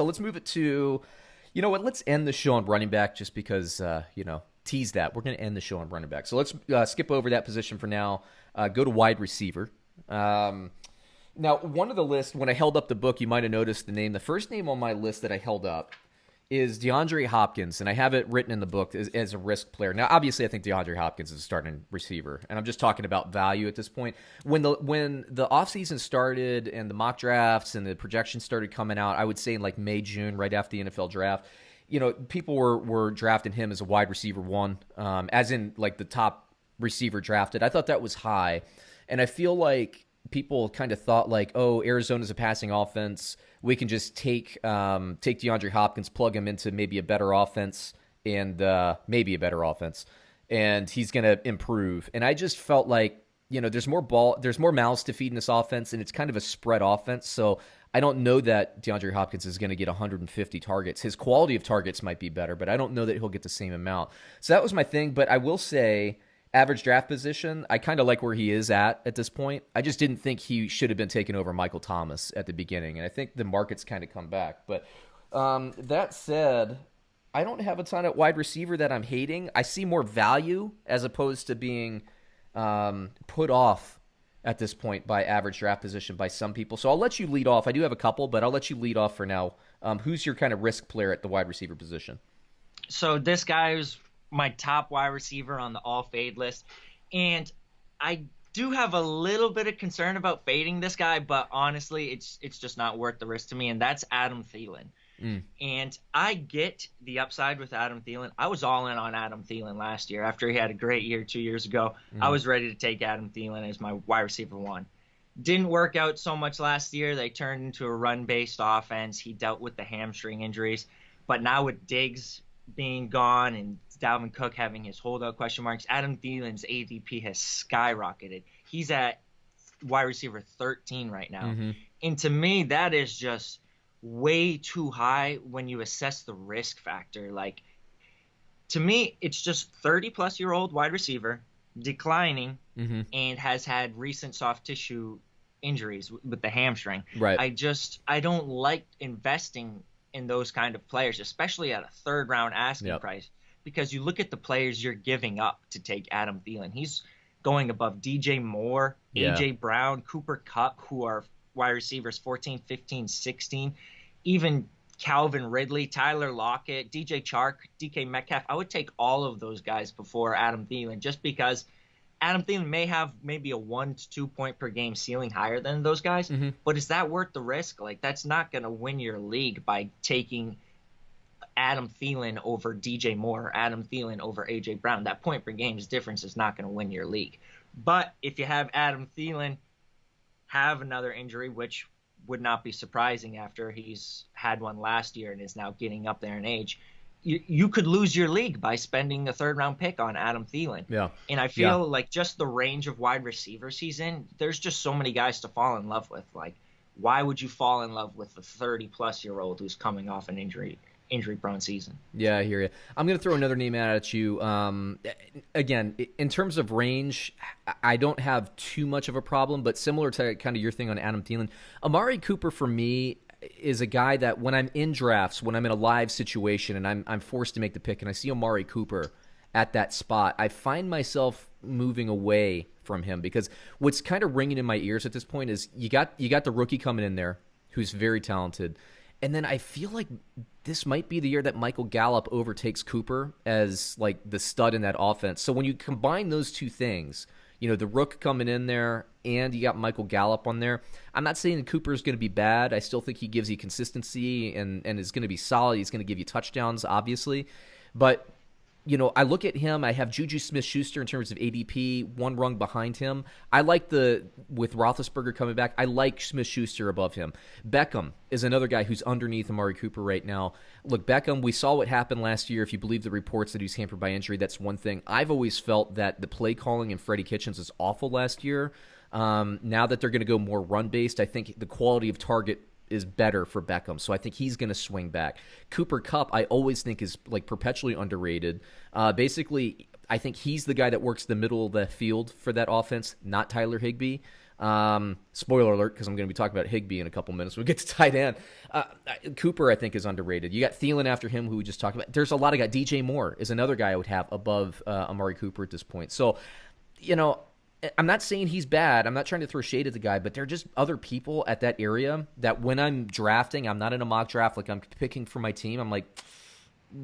So let's move it to, you know what? Let's end the show on running back just because, tease that. We're going to end the show on running back. So let's skip over that position for now. Go to wide receiver. Now, one of the lists, when I held up the book, you might have noticed the name. The first name on my list that I held up is DeAndre Hopkins, and I have it written in the book as a risk player. Now, obviously, I think DeAndre Hopkins is a starting receiver, and I'm just talking about value at this point. When the offseason started and the mock drafts and the projections started coming out, I would say in like May, June, right after the NFL draft, people were drafting him as a wide receiver one, as in like the top receiver drafted. I thought that was high, and I feel like people kind of thought like, oh, Arizona's a passing offense. We can just take DeAndre Hopkins, plug him into maybe a better offense and he's going to improve. And I just felt like, there's more mouths to feed in this offense, and it's kind of a spread offense. So I don't know that DeAndre Hopkins is going to get 150 targets. His quality of targets might be better, but I don't know that he'll get the same amount. So that was my thing. But I will say, average draft position, I kind of like where he is at this point. I just didn't think he should have been taken over Michael Thomas at the beginning, and I think the market's kind of come back. But that said, I don't have a ton of wide receiver that I'm hating. I see more value as opposed to being put off at this point by average draft position by some people. So I'll let you lead off. I do have a couple, but I'll let you lead off for now. Who's your kind of risk player at the wide receiver position? So this guy is my top wide receiver on the all fade list, and I do have a little bit of concern about fading this guy, but honestly it's just not worth the risk to me, and that's Adam Thielen. And I get the upside with Adam Thielen. I was all in on Adam Thielen last year after he had a great year 2 years ago. I was ready to take Adam Thielen as my wide receiver one. Didn't work out so much last year. They turned into a run-based offense. He dealt with the hamstring injuries, but now with Diggs being gone and Dalvin Cook having his holdout question marks, Adam Thielen's ADP has skyrocketed. He's at wide receiver 13 right now. And to me, that is just way too high when you assess the risk factor. Like, to me, it's just 30-plus-year-old wide receiver, declining, and has had recent soft tissue injuries with the hamstring. Right. I don't like investing in those kind of players, especially at a third-round asking price, because you look at the players you're giving up to take Adam Thielen. He's going above DJ Moore, A.J. Brown, Cooper Kupp, who are wide receivers 14, 15, 16, even Calvin Ridley, Tyler Lockett, DJ Chark, DK Metcalf. I would take all of those guys before Adam Thielen, just because Adam Thielen may have maybe a 1 to 2 point per game ceiling higher than those guys, but is that worth the risk? Like, that's not going to win your league by taking Adam Thielen over DJ Moore, Adam Thielen over A.J. Brown. That point per game's difference is not going to win your league. But if you have Adam Thielen have another injury, which would not be surprising after he's had one last year and is now getting up there in age, you could lose your league by spending a third-round pick on Adam Thielen. Yeah. And I feel like just the range of wide receivers he's in, there's just so many guys to fall in love with. Like, why would you fall in love with a 30-plus-year-old who's coming off an injury-prone season? Yeah, I hear you. I'm going to throw another name out at you. Again, in terms of range, I don't have too much of a problem, but similar to kind of your thing on Adam Thielen, Amari Cooper for me is a guy that when I'm in drafts, when I'm in a live situation and I'm forced to make the pick and I see Amari Cooper at that spot, I find myself moving away from him, because what's kind of ringing in my ears at this point is you got the rookie coming in there who's very talented. And then I feel like this might be the year that Michael Gallup overtakes Cooper as like the stud in that offense. So when you combine those two things, the rook coming in there and you got Michael Gallup on there, I'm not saying that Cooper is going to be bad. I still think he gives you consistency and is going to be solid. He's going to give you touchdowns, obviously. But I look at him, I have Juju Smith-Schuster in terms of ADP, one rung behind him. I like with Roethlisberger coming back, I like Smith-Schuster above him. Beckham is another guy who's underneath Amari Cooper right now. Look, Beckham, we saw what happened last year. If you believe the reports that he was hampered by injury, that's one thing. I've always felt that the play calling in Freddie Kitchens was awful last year. Now that they're going to go more run-based, I think the quality of target is better for Beckham. So I think he's going to swing back. Cooper Kupp, I always think is like perpetually underrated. Basically, I think he's the guy that works the middle of the field for that offense, not Tyler Higbee. Spoiler alert, because I'm going to be talking about Higbee in a couple minutes. We'll get to tight end. Cooper, I think, is underrated. You got Thielen after him, who we just talked about. There's a lot of guys. DJ Moore is another guy I would have above Amari Cooper at this point. So, I'm not saying he's bad. I'm not trying to throw shade at the guy, but there are just other people at that area that when I'm drafting, I'm not in a mock draft, like I'm picking for my team. I'm like,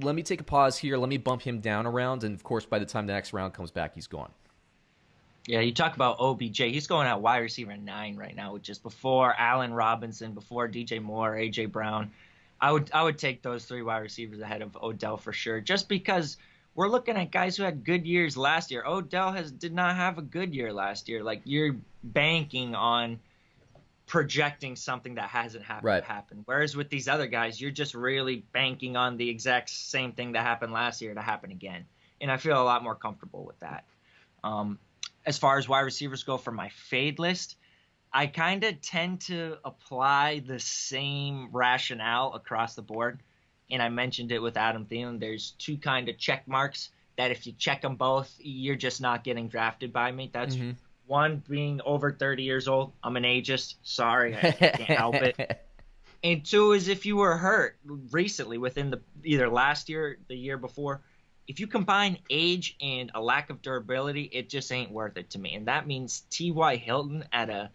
let me take a pause here. Let me bump him down a round. And, of course, by the time the next round comes back, he's gone. Yeah, you talk about OBJ. He's going at wide receiver 9 right now, which is before Allen Robinson, before DJ Moore, A.J. Brown. I would take those 3 wide receivers ahead of Odell for sure, just because we're looking at guys who had good years last year. Odell did not have a good year last year. Like, you're banking on projecting something that hasn't happened to happen. Whereas with these other guys, you're just really banking on the exact same thing that happened last year to happen again. And I feel a lot more comfortable with that. As far as wide receivers go for my fade list, I kind of tend to apply the same rationale across the board. And I mentioned it with Adam Thielen. There's 2 kind of check marks that if you check them both, you're just not getting drafted by me. That's one, being over 30 years old. I'm an ageist. Sorry, I can't help it. And 2 is if you were hurt recently within either last year or the year before. If you combine age and a lack of durability, it just ain't worth it to me. And that means T.Y. Hilton at a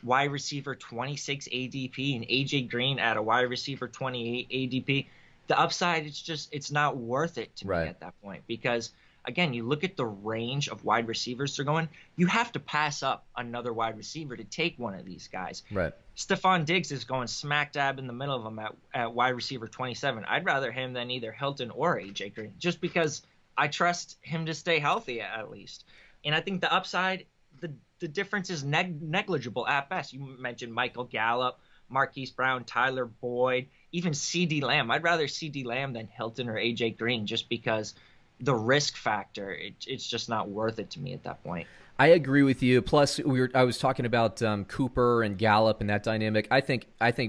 wide receiver 26 ADP and A.J. Green at a wide receiver 28 ADP. The upside, it's not worth it to me at that point. Because, again, you look at the range of wide receivers they're going, you have to pass up another wide receiver to take one of these guys. Right. Stefan Diggs is going smack dab in the middle of them at wide receiver 27. I'd rather him than either Hilton or A.J. Green, just because I trust him to stay healthy at least. And I think the upside, the difference is negligible at best. You mentioned Michael Gallup, Marquise Brown, Tyler Boyd, even C.D. Lamb. I'd rather C.D. Lamb than Hilton or A.J. Green, just because the risk factor, it's just not worth it to me at that point. I agree with you. Plus, I was talking about Cooper and Gallup and that dynamic. I think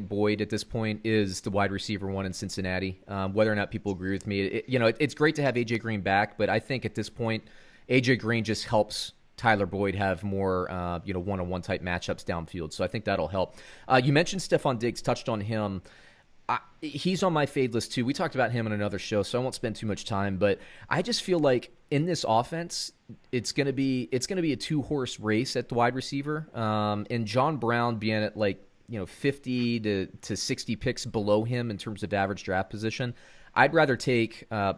Boyd at this point is the wide receiver 1 in Cincinnati. Whether or not people agree with me, it's great to have A.J. Green back, but I think at this point, A.J. Green just helps Tyler Boyd have more one-on-one type matchups downfield. So I think that'll help. You mentioned Stefan Diggs, touched on him. He's on my fade list too. We talked about him in another show, so I won't spend too much time. But I just feel like in this offense, it's gonna be a 2-horse race at the wide receiver. And John Brown being at 50 to 60 picks below him in terms of average draft position. I'd rather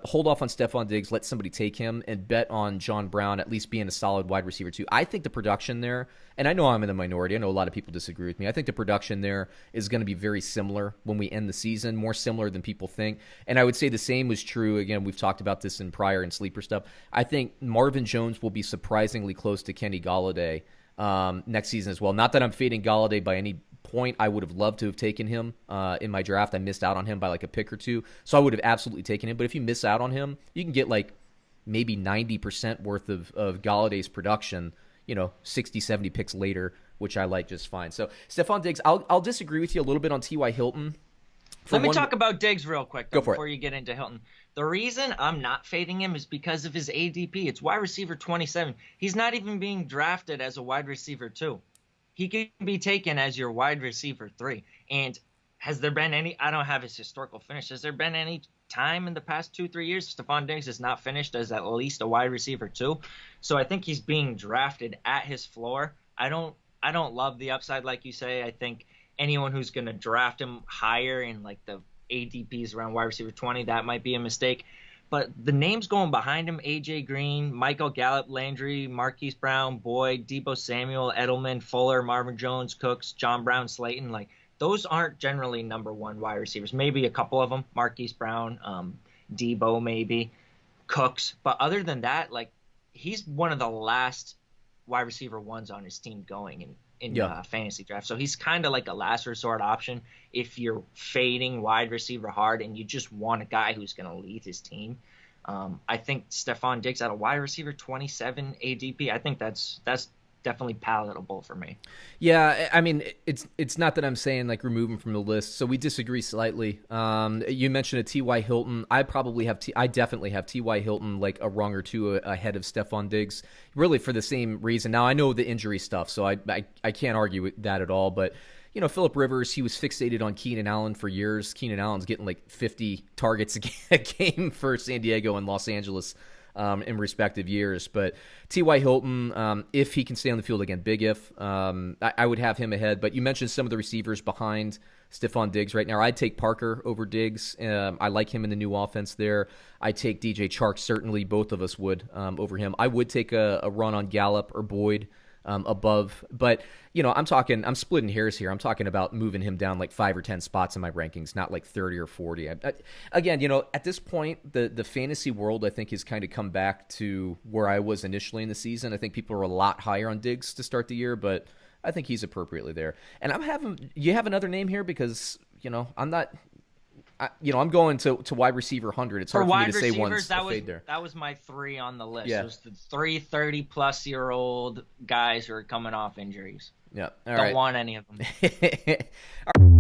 hold off on Stefan Diggs, let somebody take him, and bet on John Brown at least being a solid wide receiver too. I think the production there, and I know I'm in the minority, I know a lot of people disagree with me, I think the production there is going to be very similar when we end the season, more similar than people think. And I would say the same was true, again, we've talked about this in prior and sleeper stuff. I think Marvin Jones will be surprisingly close to Kenny Golladay next season as well. Not that I'm fading Golladay by any point. I would have loved to have taken him in my draft. I missed out on him by a pick or 2, so I would have absolutely taken him. But if you miss out on him, you can get maybe 90% worth of Galladay's production, 60, 70 picks later, which I like just fine. So Stefan Diggs, I'll disagree with you a little bit on T.Y. Hilton. Let me talk about Diggs real quick before it. You get into Hilton. The reason I'm not fading him is because of his ADP. It's wide receiver 27. He's not even being drafted as a wide receiver 2. He can be taken as your wide receiver 3. And has there been I don't have his historical finish. Has there been any time in the past 2-3 years Stefan Diggs has not finished as at least a wide receiver 2? So I think he's being drafted at his floor. I don't love the upside like you say. I think anyone who's going to draft him higher in the ADPs around wide receiver 20, that might be a mistake. But the names going behind him, A.J. Green, Michael Gallup, Landry, Marquise Brown, Boyd, Deebo Samuel, Edelman, Fuller, Marvin Jones, Cooks, John Brown, Slayton, those aren't generally number 1 wide receivers. Maybe a couple of them, Marquise Brown, Deebo maybe, Cooks. But other than that, he's one of the last wide receiver 1s on his team going in fantasy draft. So he's kind of like a last resort option if you're fading wide receiver hard and you just want a guy who's going to lead his team. I think Stefan Diggs at a wide receiver 27 ADP, I think that's definitely palatable for me. Yeah, I mean, it's not that I'm saying like remove him from the list. So we disagree slightly. You mentioned a T.Y. Hilton. I definitely have T.Y. Hilton like a rung or two ahead of Stefan Diggs, really for the same reason. Now I know the injury stuff, so I can't argue with that at all. But Phillip Rivers, he was fixated on Keenan Allen for years. Keenan Allen's getting like 50 targets a game for San Diego and Los Angeles in respective years. But T.Y. Hilton, if he can stay on the field again, big if, I would have him ahead. But you mentioned some of the receivers behind Stefan Diggs right now. I'd take Parker over Diggs. I like him in the new offense there. I'd take DJ Chark, certainly. Both of us would over him. I would take a run on Gallup or Boyd above. But, I'm splitting hairs here. I'm talking about moving him down like 5 or 10 spots in my rankings, not like 30 or 40. Again, at this point, the fantasy world, I think, has kind of come back to where I was initially in the season. I think people are a lot higher on Diggs to start the year, but I think he's appropriately there. And you have another name here because, I'm not... I'm going to wide receiver 100. It's hard for me to say one's a fade there. That was my 3 on the list. Yeah. It was the 3 30-plus-year-old guys who are coming off injuries. Yeah. Don't want any of them. All right.